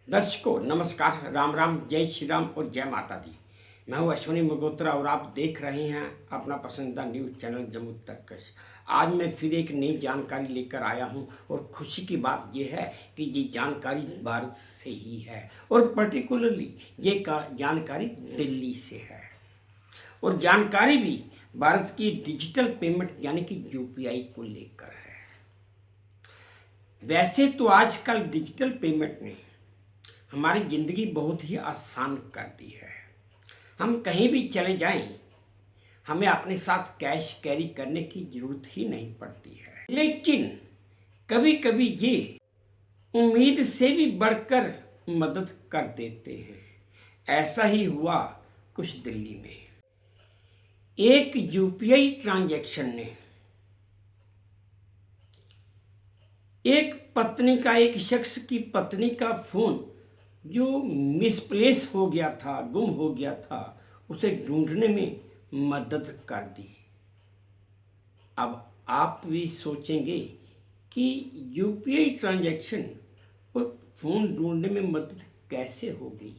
दर्शकों नमस्कार, राम राम, जय श्री राम और जय माता दी। मैं हूं अश्विनी मगोत्रा और आप देख रहे हैं अपना पसंदीदा न्यूज़ चैनल जम्मू तर्कश। आज मैं फिर एक नई जानकारी लेकर आया हूं और खुशी की बात यह है कि ये जानकारी भारत से ही है और पर्टिकुलरली ये जानकारी दिल्ली से है और जानकारी भी भारत की डिजिटल पेमेंट यानी कि यूपीआई को लेकर है। वैसे तो आजकल डिजिटल पेमेंट ने हमारी ज़िंदगी बहुत ही आसान कर दी है। हम कहीं भी चले जाएं, हमें अपने साथ कैश कैरी करने की ज़रूरत ही नहीं पड़ती है। लेकिन कभी कभी ये उम्मीद से भी बढ़कर मदद कर देते हैं। ऐसा ही हुआ कुछ दिल्ली में। एक यूपीआई ट्रांजैक्शन ने एक शख्स की पत्नी का फ़ोन जो मिसप्लेस हो गया था, गुम हो गया था, उसे ढूंढने में मदद कर दी। अब आप भी सोचेंगे कि यूपीआई ट्रांजैक्शन और फ़ोन ढूंढने में मदद कैसे हो गई।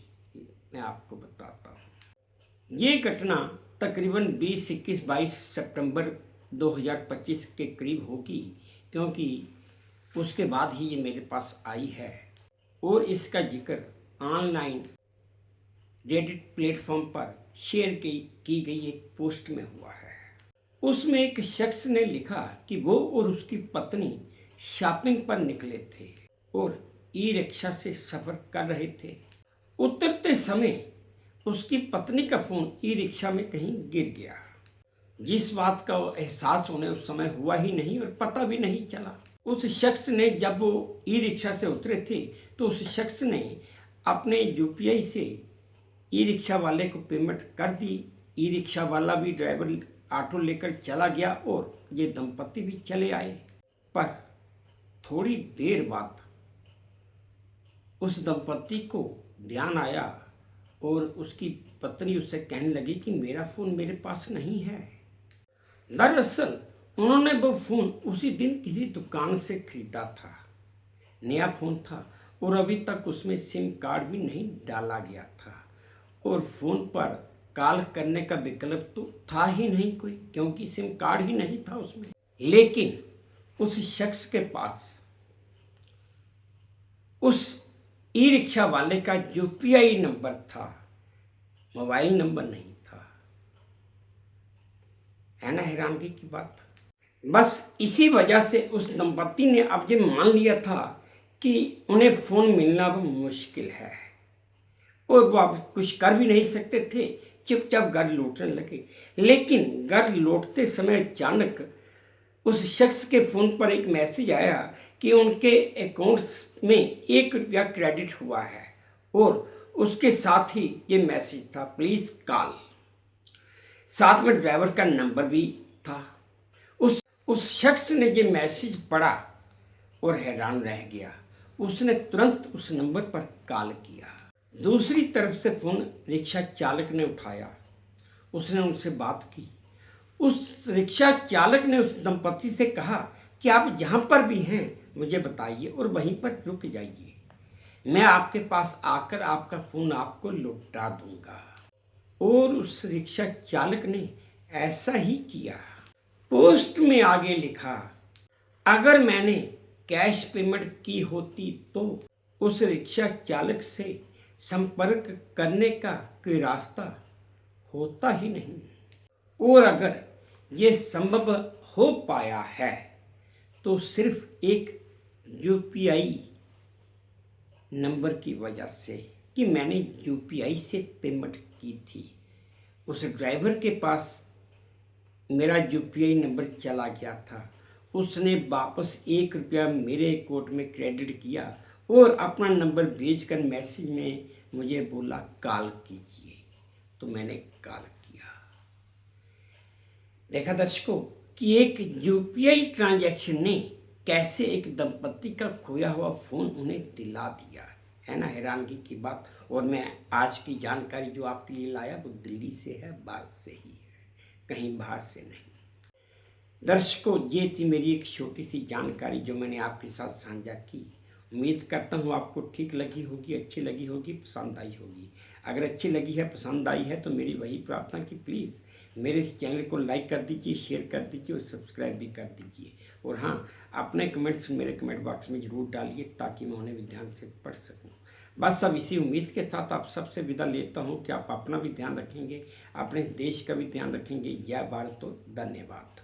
मैं आपको बताता हूँ। ये घटना तकरीबन 20, 21, 22 सितंबर 2025 के करीब होगी, क्योंकि उसके बाद ही ये मेरे पास आई है और इसका जिक्र ऑनलाइन रेडिट प्लेटफॉर्म पर शेयर की गई एक पोस्ट में हुआ है। उसमें एक शख्स ने लिखा कि वो और उसकी पत्नी शॉपिंग पर निकले थे और ई रिक्शा से सफ़र कर रहे थे। उतरते समय उसकी पत्नी का फ़ोन ई रिक्शा में कहीं गिर गया। जिस बात का एहसास उन्हें उस समय हुआ ही नहीं और पता भी नहीं चला। उस शख्स ने जब वो ई रिक्शा से उतरे थे तो उस शख्स ने अपने यूपीआई से ई रिक्शा वाले को पेमेंट कर दी। ई रिक्शा वाला भी ड्राइवर ऑटो लेकर चला गया और ये दंपति भी चले आए। पर थोड़ी देर बाद उस दंपति को ध्यान आया और उसकी पत्नी उससे कहने लगी कि मेरा फ़ोन मेरे पास नहीं है। दरअसल उन्होंने वो फ़ोन उसी दिन किसी दुकान से खरीदा था, नया फ़ोन था और अभी तक उसमें सिम कार्ड भी नहीं डाला गया था और फ़ोन पर कॉल करने का विकल्प तो था ही नहीं कोई, क्योंकि सिम कार्ड ही नहीं था उसमें। लेकिन उस शख्स के पास उस ई रिक्शा वाले का यूपीआई नंबर था, मोबाइल नंबर नहीं था। है ना हैरानगी की बात। बस इसी वजह से उस दंपति ने अब ये मान लिया था कि उन्हें फ़ोन मिलना अब मुश्किल है और वो अब कुछ कर भी नहीं सकते थे, चुपचाप घर लौटने लगे। लेकिन घर लौटते समय अचानक उस शख्स के फ़ोन पर एक मैसेज आया कि उनके अकाउंट्स में ₹1 क्रेडिट हुआ है और उसके साथ ही ये मैसेज था, प्लीज़ कॉल। साथ में ड्राइवर का नंबर भी था। उस शख्स ने ये मैसेज पढ़ा और हैरान रह गया। उसने तुरंत उस नंबर पर कॉल किया। दूसरी तरफ से फ़ोन रिक्शा चालक ने उठाया। उसने उनसे बात की। उस रिक्शा चालक ने उस दंपति से कहा कि आप जहाँ पर भी हैं मुझे बताइए और वहीं पर रुक जाइए, मैं आपके पास आकर आपका फ़ोन आपको लौटा दूंगा। और उस रिक्शा चालक ने ऐसा ही किया। पोस्ट में आगे लिखा, अगर मैंने कैश पेमेंट की होती तो उस रिक्शा चालक से संपर्क करने का कोई रास्ता होता ही नहीं, और अगर ये संभव हो पाया है तो सिर्फ एक यूपीआई नंबर की वजह से कि मैंने यूपीआई से पेमेंट की थी। उस ड्राइवर के पास मेरा यूपीआई नंबर चला गया था, उसने वापस ₹1 मेरे अकाउंट में क्रेडिट किया और अपना नंबर भेजकर मैसेज में मुझे बोला कॉल कीजिए, तो मैंने कॉल किया। देखा दर्शकों कि एक यूपीआई ट्रांजैक्शन ने कैसे एक दंपति का खोया हुआ फ़ोन उन्हें दिला दिया। है ना हैरानगी की बात। और मैं आज की जानकारी जो आपके लिए लाया वो दिल्ली से है, भारत से ही है, कहीं बाहर से नहीं। दर्शकों ये थी मेरी एक छोटी सी जानकारी जो मैंने आपके साथ साझा की। उम्मीद करता हूँ आपको ठीक लगी होगी, अच्छी लगी होगी, पसंद आई होगी। अगर अच्छी लगी है, पसंद आई है तो मेरी वही प्रार्थना कि प्लीज़ मेरे इस चैनल को लाइक कर दीजिए, शेयर कर दीजिए और सब्सक्राइब भी कर दीजिए। और हाँ, अपने कमेंट्स मेरे कमेंट बॉक्स में ज़रूर डालिए ताकि मैं उन्हें भी ध्यान से पढ़ सकूँ। बस अब इसी उम्मीद के साथ आप सबसे विदा लेता हूँ कि आप अपना भी ध्यान रखेंगे, अपने देश का भी ध्यान रखेंगे। जय भारत, तो धन्यवाद।